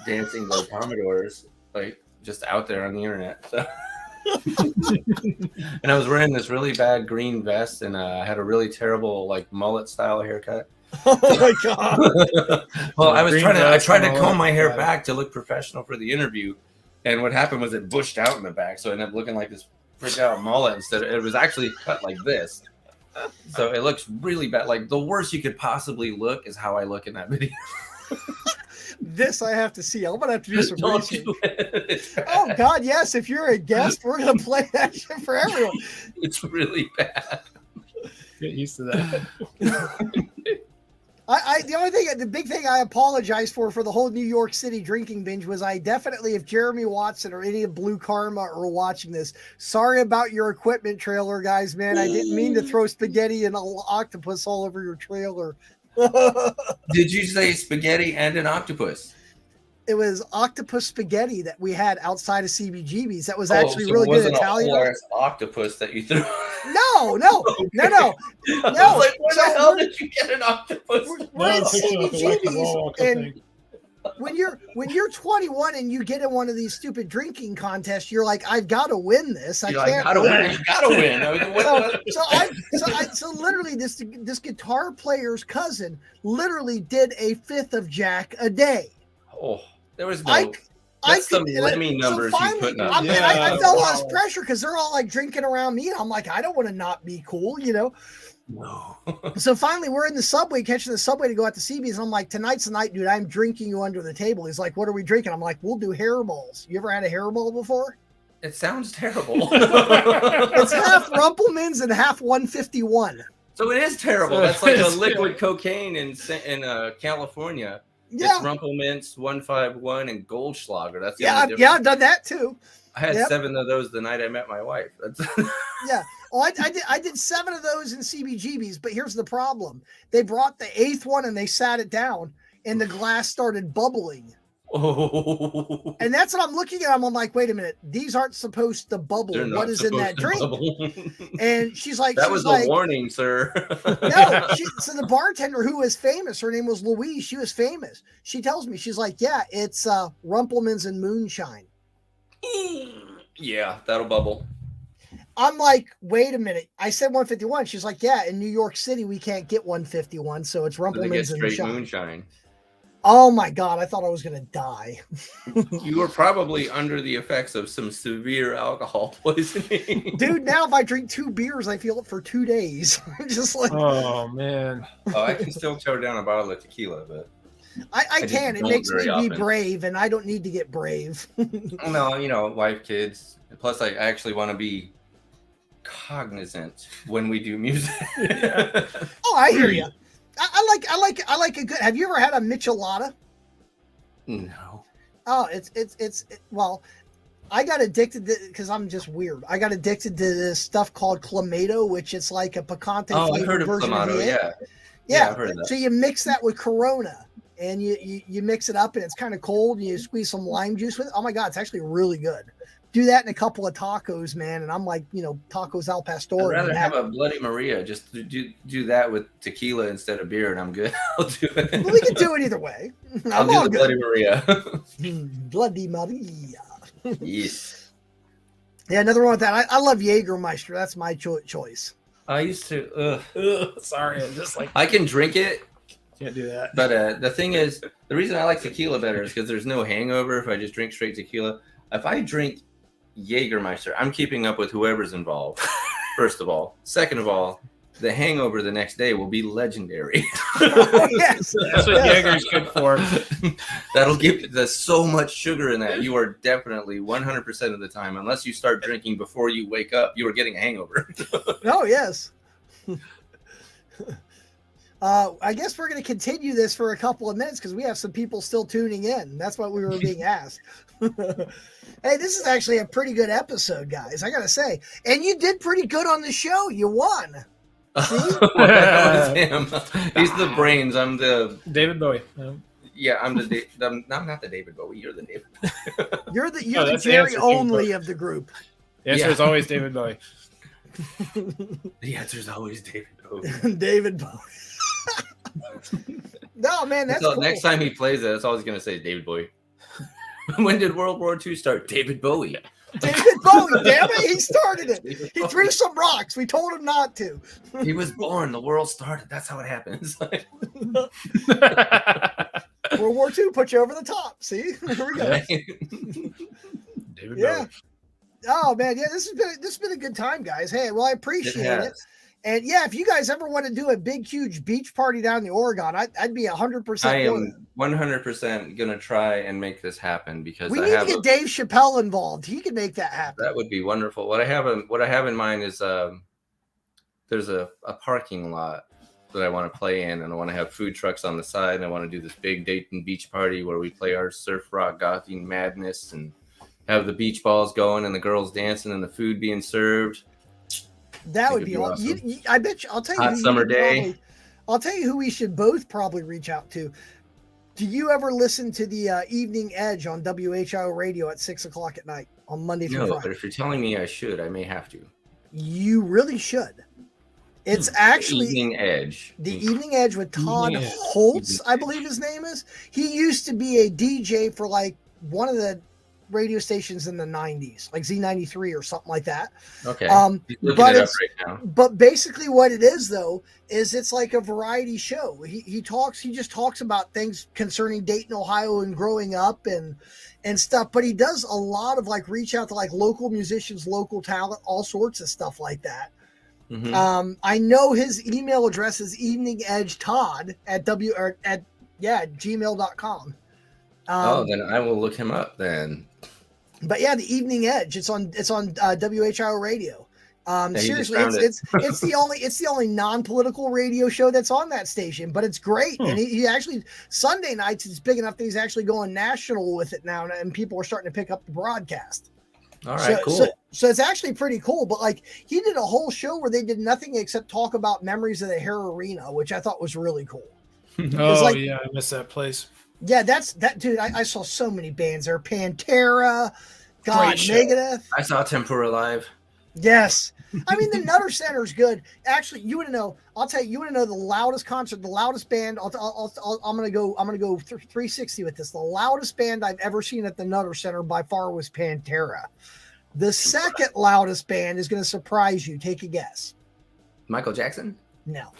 dancing the Commodores, like, just out there on the internet. So. And I was wearing this really bad green vest, and I had a really terrible like mullet style haircut. Oh my god. Well, I tried to comb my hair back to look professional for the interview, and what happened was it bushed out in the back, so it ended up looking like this freak out mullet instead of, it was actually cut like this. So it looks really bad. Like, the worst you could possibly look is how I look in that video. This I have to see. I'm gonna have to do some research. Oh God, yes! If you're a guest, we're gonna play that shit for everyone. It's really bad. Get used to that. The big thing I apologize for the whole New York City drinking binge was I definitely, if Jeremy Watson or any of Blue Karma are watching this, sorry about your equipment trailer, guys. Man, I didn't mean to throw spaghetti and an octopus all over your trailer. Did you say spaghetti and an octopus? It was octopus spaghetti that we had outside of CBGB's. That was actually really good Italian. A whole octopus that you threw. No. I was like, where the hell did you get an octopus? We're in CBGB's, and when you're 21 and you get in one of these stupid drinking contests, you're like, I've got to win this. I gotta win. So literally, this guitar player's cousin literally did a fifth of Jack a day. Oh, there was no. That's some Lemmy numbers he's putting up. I felt all this pressure because they're all like drinking around me, and I'm like, I don't want to not be cool, No. So finally, we're in the subway, catching the subway to go out to CB's. And I'm like, tonight's the night, dude. I'm drinking you under the table. He's like, what are we drinking? I'm like, we'll do hairballs. You ever had a hairball before? It sounds terrible. It's half Rumpelmans and half 151. So it is terrible. That's like a liquid cocaine in California. Yeah. It's Rumpelmints, 151, and Goldschlager. That's I've done that too. I had 7 of those the night I met my wife. Yeah. Oh, I did 7 of those in CBGB's, but here's the problem. They brought the 8th one and they sat it down and the glass started bubbling. Oh. And that's what I'm looking at. I'm like, wait a minute. These aren't supposed to bubble. What is in that drink? And she's like, that was a warning, sir. No. So the bartender, who was famous, her name was Louise. She was famous. She tells me, she's like, yeah, it's Rumpelmans and moonshine. Yeah, that'll bubble. I'm like, wait a minute. I said 151. She's like, yeah, in New York City, we can't get 151. So it's Rumpelmans and moonshine. Oh my God. I thought I was going to die. You were probably under the effects of some severe alcohol poisoning. Dude, now if I drink 2 beers, I feel it for 2 days. I'm just like, oh man. Oh, I can still chow down a bottle of tequila, but I can. It makes me be brave, and I don't need to get brave. No, wife, kids. Plus, I actually want to be cognizant when we do music. Oh, I hear you. I like a good. Have you ever had a Michelada? No. Oh, well, I got addicted to, because I'm just weird. I got addicted to this stuff called Clamato, which is like a picante. Oh, I heard of Clamato. Yeah. Yeah. I've heard of that. So you mix that with Corona, and you mix it up, and it's kind of cold, and you squeeze some lime juice with it. Oh my God, it's actually really good. Do that in a couple of tacos, man, and I'm like, tacos al pastor. I'd rather have a Bloody Maria. Just do that with tequila instead of beer, and I'm good. I'll do it. Well, we can do it either way. I'll do the Bloody Maria. Bloody Maria. Yes. Yeah, another one with that. I love Jägermeister. That's my choice. I used to. Sorry, I'm just like I can drink it. Can't do that. But the thing is, the reason I like tequila better is because there's no hangover if I just drink straight tequila. If I drink Jägermeister, I'm keeping up with whoever's involved. First of all, second of all, the hangover the next day will be legendary. Yes, that's what Jaeger's good for. That'll give there's so much sugar in that. You are definitely 100% of the time, unless you start drinking before you wake up, you are getting a hangover. Oh yes. I guess we're going to continue this for a couple of minutes because we have some people still tuning in. That's what we were being asked. Hey, this is actually a pretty good episode, guys. I got to say. And you did pretty good on the show. You won. See? Him. He's the brains. I'm the David Bowie. Yeah, I'm not the David Bowie. You're the David. You're the Jerry only of the group. The answer is always David Bowie. The answer is always David Bowie. David Bowie. No, man, that's cool. Next time he plays it, that's all he's gonna say, David Bowie. When did World War II start? David Bowie. David Bowie, damn it, he started it. He threw some rocks. We told him not to. He was born. The world started. That's how it happens. World War II put you over the top. See, there we go. David Yeah. Bowie. Oh man, yeah, this has been a good time, guys. Hey, well, I appreciate it. And yeah, if you guys ever want to do a big, huge beach party down in the Oregon, I'd be 100%. I am 100% gonna try and make this happen because we need to get Dave Chappelle involved. He can make that happen. That would be wonderful. What I have in mind is there's a parking lot that I want to play in, and I want to have food trucks on the side, and I want to do this big Dayton beach party where we play our surf rock gothing madness and have the beach balls going and the girls dancing and the food being served. That would be awesome. I bet you. I'll tell you. Hot summer day. I'll tell you who we should both probably reach out to. Do you ever listen to the Evening Edge on WHIO radio at 6:00 at night on Monday through Friday? But if you're telling me I should, I may have to. You really should. It's actually the Evening Edge with Todd Holtz, I believe his name is. He used to be a DJ for like one of the radio stations in the 90s, like Z93 or something like that. Okay. But basically what it is though is it's like a variety show. He just talks about things concerning Dayton, Ohio and growing up and stuff, but he does a lot of like reach out to like local musicians, local talent, all sorts of stuff like that. Mm-hmm. I know his email address is eveningedgetodd at gmail.com. Then I will look him up then. But yeah, the Evening Edge. It's on WHIO radio. Seriously, it's the only non-political radio show that's on that station. But it's great, and he actually Sunday nights it's big enough that he's actually going national with it now, and people are starting to pick up the broadcast. All right, cool. So it's actually pretty cool. But like he did a whole show where they did nothing except talk about memories of the Hare Arena, which I thought was really cool. Yeah, I miss that place. Yeah, that dude. I saw so many bands there. Pantera, God, Megadeth. I saw Tempura live. Yes, I mean the Nutter Center is good. Actually, you want to know? I'll tell you. You want to know the loudest concert, the loudest band? I'm gonna go 360 with this. The loudest band I've ever seen at the Nutter Center by far was Pantera. The second loudest band is going to surprise you. Take a guess. Michael Jackson? No.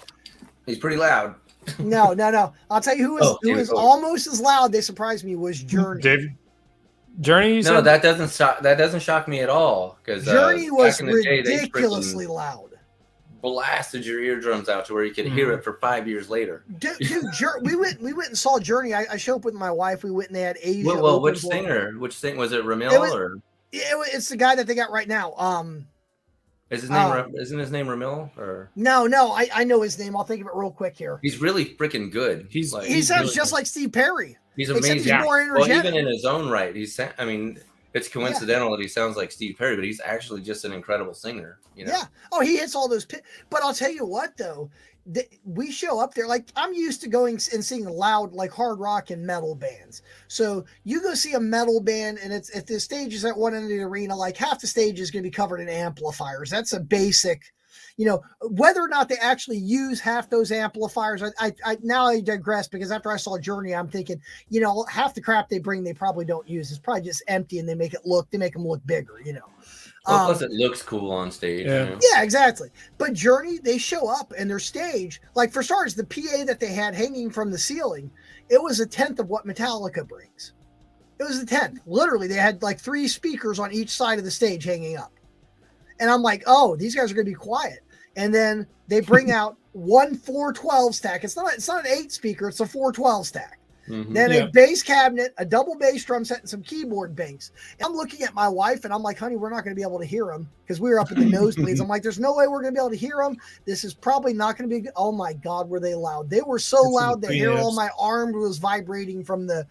He's pretty loud. No. I'll tell you who is almost as loud. They surprised me was Journey. Journey? No, that doesn't shock me at all because Journey was ridiculously loud. Blasted your eardrums out to where you could hear it for 5 years later. Dude, we went and saw Journey. I showed up with my wife. We went and they had Asia. Well, which singer? Which thing was it? Ramil it's the guy that they got right now. Isn't his name Ramil or no? I know his name. I'll think of it real quick here. He's really freaking good. He sounds really just like Steve Perry. He's amazing. He's more energetic. Well, even in his own right, it's coincidental that he sounds like Steve Perry, but he's actually just an incredible singer. You know? Yeah. Oh, he hits all those. But I'll tell you what, though, we show up there. Like, I'm used to going and seeing loud, like, hard rock and metal bands. So you go see a metal band, and it's if the stage is at one end of the arena, like half the stage is going to be covered in amplifiers. That's a basic. You know, whether or not they actually use half those amplifiers, I now I digress, because after I saw Journey, I'm thinking, you know, half the crap they bring, they probably don't use. It's probably just empty, and they make them look bigger, you know. Well, plus it looks cool on stage. Yeah. You know? Yeah, exactly. But Journey, they show up, and their stage, like, for starters, the PA that they had hanging from the ceiling, it was a tenth of what Metallica brings. It was a tenth. Literally, they had like 3 speakers on each side of the stage hanging up. And I'm like, oh, these guys are going to be quiet. And then they bring out one 412 stack. It's not an 8 speaker. It's a 412 stack. Mm-hmm. Then a bass cabinet, a double bass drum set, and some keyboard banks. And I'm looking at my wife, and I'm like, honey, we're not going to be able to hear them, because we were up at the nosebleeds. I'm like, there's no way we're going to be able to hear them. This is probably not going to be good. Oh my God, were they loud? They were so loud. The hair on my arm was vibrating from the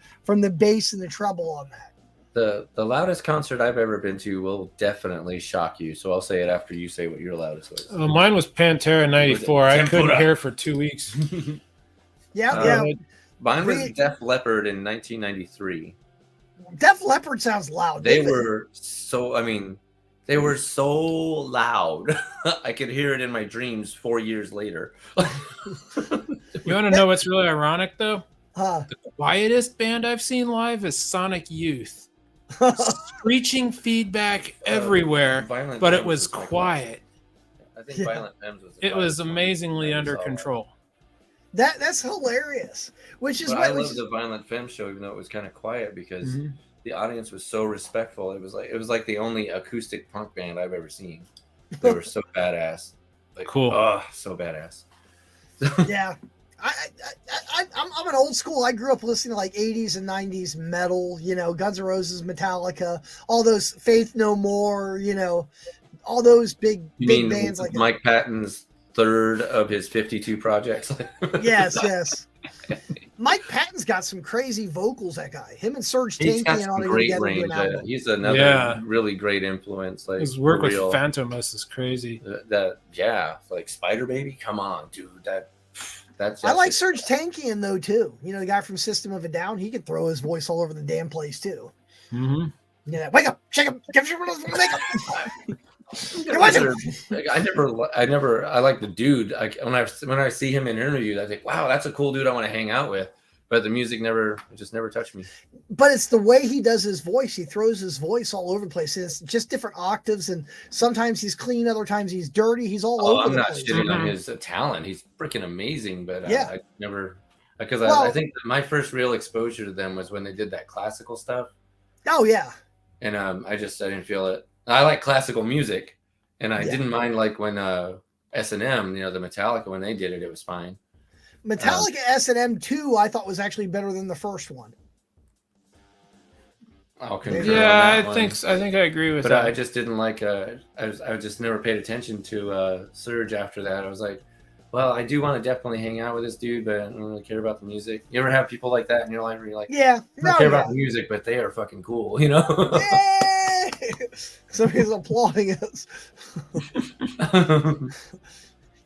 bass and the treble on that. The loudest concert I've ever been to will definitely shock you. So I'll say it after you say what your loudest was. Mine was Pantera '94. I couldn't hear for 2 weeks. Yeah. Mine was Def Leppard in 1993. Def Leppard sounds loud. They were so loud. I could hear it in my dreams 4 years later. You want to know what's really ironic, though? Huh. The quietest band I've seen live is Sonic Youth. Screeching feedback everywhere, but it was quiet. I think Violent Femmes was. It was amazingly under control. That's hilarious. Which is I love the Violent Femmes show, even though it was kind of quiet, because the audience was so respectful. It was like the only acoustic punk band I've ever seen. They were so badass. Like, cool. Oh, so badass. Yeah. I'm an old school. I grew up listening to like 80s and 90s metal, you know, Guns N' Roses, Metallica, all those Faith No More, you know, all those big bands like Mike Patton's third of his 52 projects. Yes. Mike Patton's got some crazy vocals, that guy. Him and Serge Tankian on great range. He's another really great influence. Like, his work with Phantomus is crazy. Like Spider Baby. Come on, dude. That's I like Serge Tankian though too. You know, the guy from System of a Down. He can throw his voice all over the damn place too. Mm-hmm. Yeah, wake up, shake him, give him wake up. I like the dude. When I see him in interviews, I think, wow, that's a cool dude I want to hang out with. But the music never touched me. But it's the way he does his voice. He throws his voice all over the place. It's just different octaves, and sometimes he's clean, other times he's dirty. He's all over the place. I'm not shitting on his talent. He's freaking amazing. But I never, because I think my first real exposure to them was when they did that classical stuff. Oh yeah. And I didn't feel it. I like classical music, and I didn't mind like when S&M, you know, the Metallica, when they did it, it was fine. Metallica S&M 2, I thought was actually better than the first one. I'll concur. Yeah, I think I agree with that. But I just didn't like. I just never paid attention to Surge after that. I was like, well, I do want to definitely hang out with this dude, but I don't really care about the music. You ever have people like that in your life where you're like, I don't care about the music, but they are fucking cool, you know? Yay! Somebody's applauding us.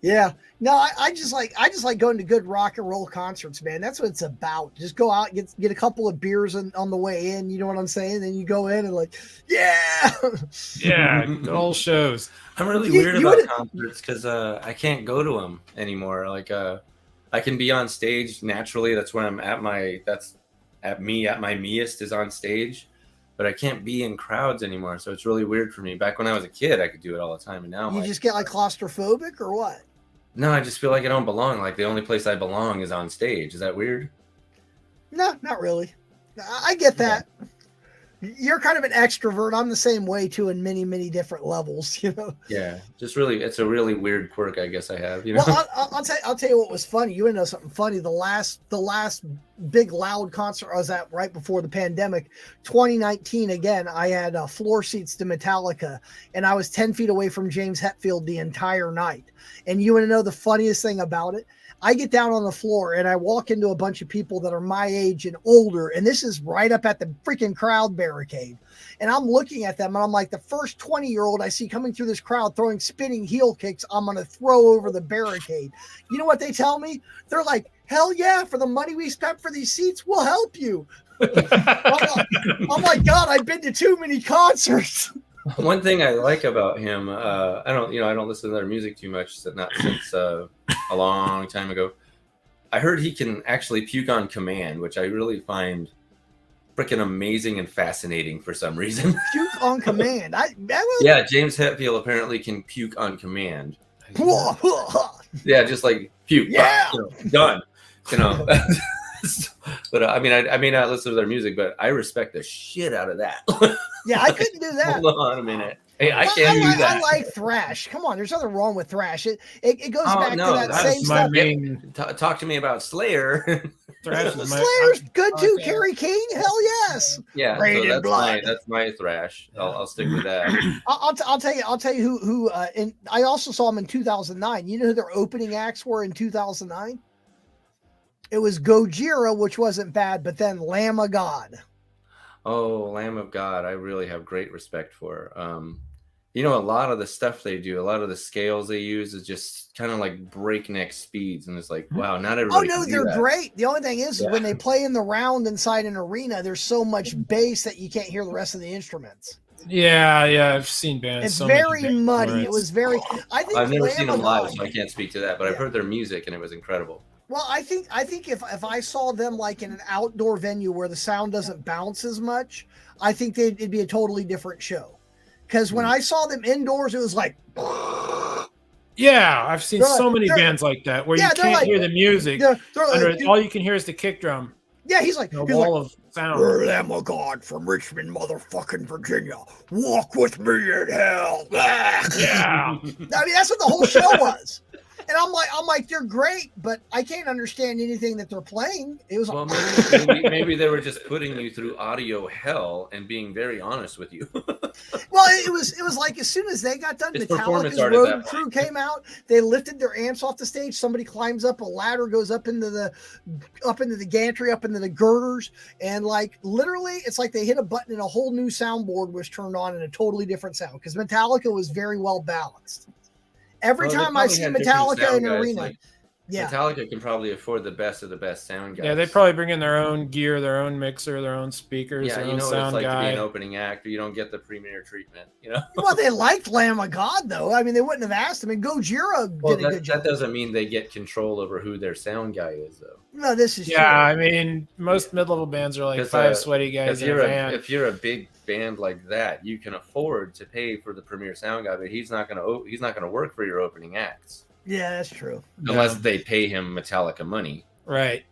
Yeah. No, I just like going to good rock and roll concerts, man. That's what it's about. Just go out, get a couple of beers on the way in. You know what I'm saying? Then you go in and like, yeah, good old shows. I'm really weird about concerts because I can't go to them anymore. Like I can be on stage naturally. That's when I'm at my meest is on stage. But I can't be in crowds anymore, so it's really weird for me. Back when I was a kid, I could do it all the time, and now you just get like claustrophobic or what? No, I just feel like I don't belong. Like the only place I belong is on stage. Is that weird? No, not really. I get that. You're kind of an extrovert. I'm the same way too, in many, many different levels. You know. Yeah, just really, it's a really weird quirk, I guess I have. You know. Well, I'll tell you what was funny. You want to know something funny? The last big loud concert I was at right before the pandemic, 2019. Again, I had floor seats to Metallica, and I was 10 feet away from James Hetfield the entire night. And you want to know the funniest thing about it? I get down on the floor and I walk into a bunch of people that are my age and older, and this is right up at the freaking crowd barricade. And I'm looking at them and I'm like, the first 20-year-old I see coming through this crowd throwing spinning heel kicks, I'm going to throw over the barricade. You know what they tell me? They're like, hell yeah, for the money we spent for these seats, we'll help you. I'm like, God, I've been to too many concerts. One thing I like about him, I don't listen to their music too much, not since a long time ago. I heard he can actually puke on command, which I really find freaking amazing and fascinating for some reason. Puke on command. Yeah, James Hetfield apparently can puke on command. Yeah, just like puke. Yeah, done. But I mean, I may not listen to their music, but I respect the shit out of that. Yeah, I couldn't do that. Hold on a minute. Hey, I can't do that. I like thrash. Come on, there's nothing wrong with thrash. It goes back to that same stuff. Talk to me about Slayer. Thrash Slayer's good too. Kerry King, hell yes. Yeah, so that's my thrash. I'll stick with that. I'll tell you who. And I also saw him in 2009. You know who their opening acts were in 2009? It was Gojira, which wasn't bad, but then Lamb of God. Oh, Lamb of God, I really have great respect for. A lot of the stuff they do, a lot of the scales they use is just kind of like breakneck speeds, and it's like, wow, not everybody. Oh no, they're great. The only thing is when they play in the round inside an arena, there's so much bass that you can't hear the rest of the instruments. Yeah, I've seen bands. It's very muddy. It was very. I've never seen them live, so I can't speak to that. But I've heard their music, and it was incredible. Well, I think if I saw them like in an outdoor venue where the sound doesn't bounce as much, I think it'd be a totally different show. Because when I saw them indoors, it was like. Yeah, I've seen so many bands like that where you can't hear the music. All you can hear is the kick drum. Yeah, he's like a wall of sound. We're Lamb of God from Richmond, motherfucking Virginia. Walk with me in hell. Yeah. I mean, that's what the whole show was. And I'm like, they're great, but I can't understand anything that they're playing. It was maybe they were just putting you through audio hell and being very honest with you. Well, it was like as soon as they got done, Metallica's Road Crew came out. They lifted their amps off the stage. Somebody climbs up a ladder, goes up into the gantry, up into the girders, and like literally, it's like they hit a button and a whole new soundboard was turned on in a totally different sound because Metallica was very well balanced. Every time I see Metallica in an arena, Metallica can probably afford the best of the best sound guys. Yeah, they probably bring in their own gear, their own mixer, their own speakers, their own sound what it's like guy. To be an opening act, or you don't get the premier treatment. Well, they liked Lamb of God, though. I mean, they wouldn't have asked him. And Gojira did a good job. That doesn't mean they get control over who their sound guy is, though. No, this is true. I mean, most mid-level bands are like five sweaty guys in a van. If you're a big band like that, you can afford to pay for the premier sound guy, but he's not gonna work for your opening acts. Yeah, that's true. Unless they pay him Metallica money. Right.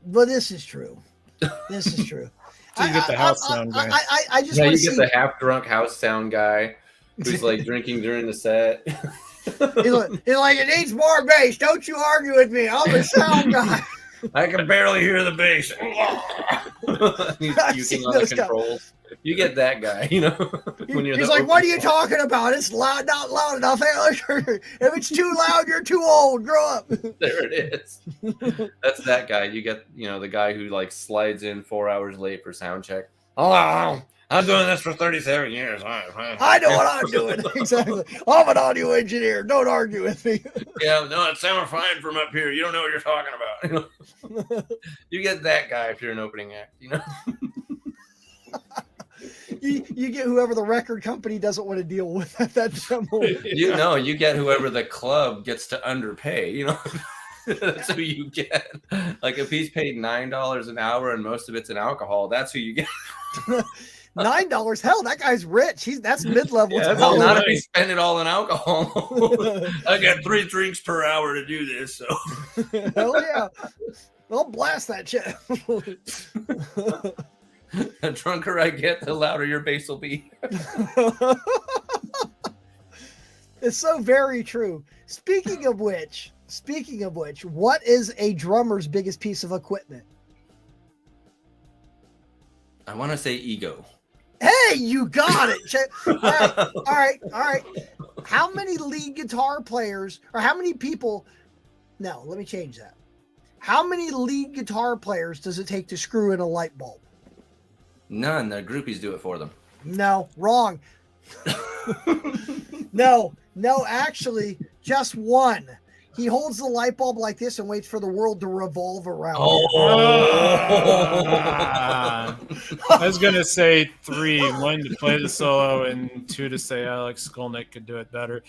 But this is true. This is true. So you get the house sound guy. I just you get the half-drunk house sound guy who's like drinking during the set. He's like, it needs more bass. Don't you argue with me. I'm a sound guy. I can barely hear the bass. He's puking on the controls. You get that guy, when you're. He's like, "What are you talking about? It's loud, not loud enough. If it's too loud, you're too old. Grow up." There it is. That's that guy. You get, the guy who like slides in 4 hours late for sound check. Oh, I'm doing this for 37 years. I know what I'm doing. Exactly. I'm an audio engineer. Don't argue with me. Yeah, no, it sounds fine from up here. You don't know what you're talking about. You get that guy if you're an opening act. You get whoever the record company doesn't want to deal with at that demo. You get whoever the club gets to underpay. That's who you get. Like if he's paid $9 an hour and most of it's in alcohol, that's who you get. $9? Hell, that guy's rich. That's mid-level. Yeah, not if he spend it all in alcohol. I got 3 drinks per hour to do this. So hell yeah, I'll blast that shit. The drunker I get, the louder your bass will be. It's so very true. Speaking of which, what is a drummer's biggest piece of equipment? I want to say ego. Hey, you got it. All right. How many lead guitar players, or how many people? No, let me change that. How many lead guitar players does it take to screw in a light bulb? None. The groupies do it for them. No, wrong. No, actually, just one. He holds the light bulb like this and waits for the world to revolve around him. I was going to say 3. 1 to play the solo and 2 to say Alex Skolnick could do it better.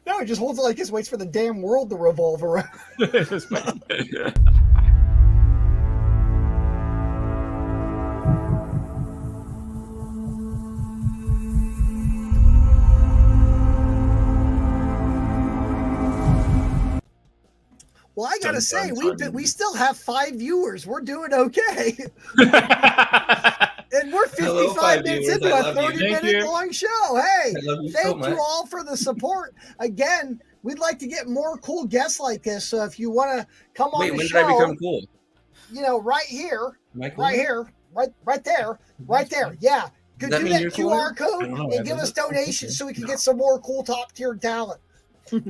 No, he just holds it like this, waits for the damn world to revolve around. Well, I gotta say, we still have 5 viewers. We're doing okay. And we're 55 minutes into a 30-minute long show. Hey, thank you all for the support. Again, we'd like to get more cool guests like this. So if you want to come on the show, when did I become cool? You know, right here, cool? right there. Yeah, could do that QR code and give us donations so we can get some more cool top tier talent. Does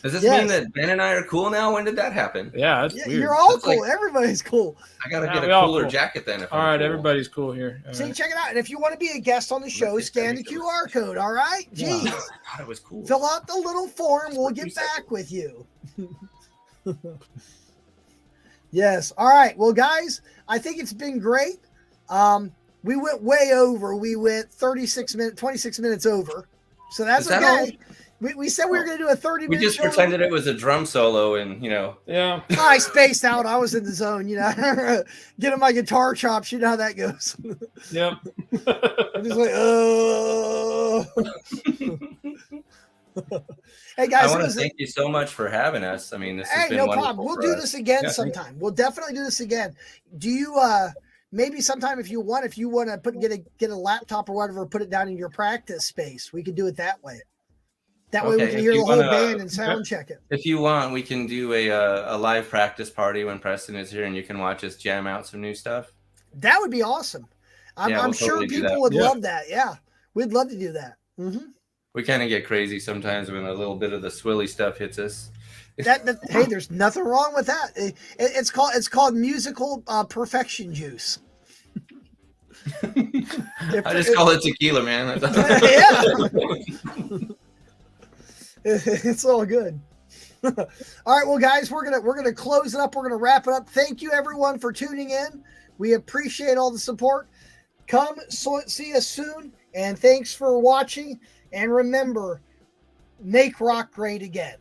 this mean that Ben and I are cool now? When did that happen? Yeah, that's weird. You're all cool. Like, everybody's cool. I gotta get a cooler jacket then. All right, everybody's cool here. See, check it out. And if you want to be a guest on the show, scan the QR code. All right, jeez. I thought it was cool. Fill out the little form. We'll get back with you. Yes. All right. Well, guys, I think it's been great. We went way over. We went 26 minutes over. So that's okay. We said we were going to do a 30-minute We just pretended it was a drum solo and, Yeah. I spaced out. I was in the zone, Getting my guitar chops. You know how that goes. Yep. I'm just like, Hey, guys. I want to thank you so much for having us. I mean, this has been no wonderful. problem. We'll do this again sometime. We'll definitely do this again. Do you, maybe sometime if you want to get a laptop or whatever, put it down in your practice space, we could do it that way. That way we can hear the whole band and sound check it. If you want, we can do a live practice party when Preston is here, and you can watch us jam out some new stuff. That would be awesome. I'm sure people would love that. Yeah, we'd love to do that. Mm-hmm. We kind of get crazy sometimes when a little bit of the swilly stuff hits us. Hey, there's nothing wrong with that. It's called musical perfection juice. I just call it tequila, man. Yeah. It's all good. All right, well, guys, we're gonna close it up. We're gonna wrap it up. Thank you, everyone, for tuning in. We appreciate all the support. Come see us soon, and thanks for watching. And remember, make rock great again.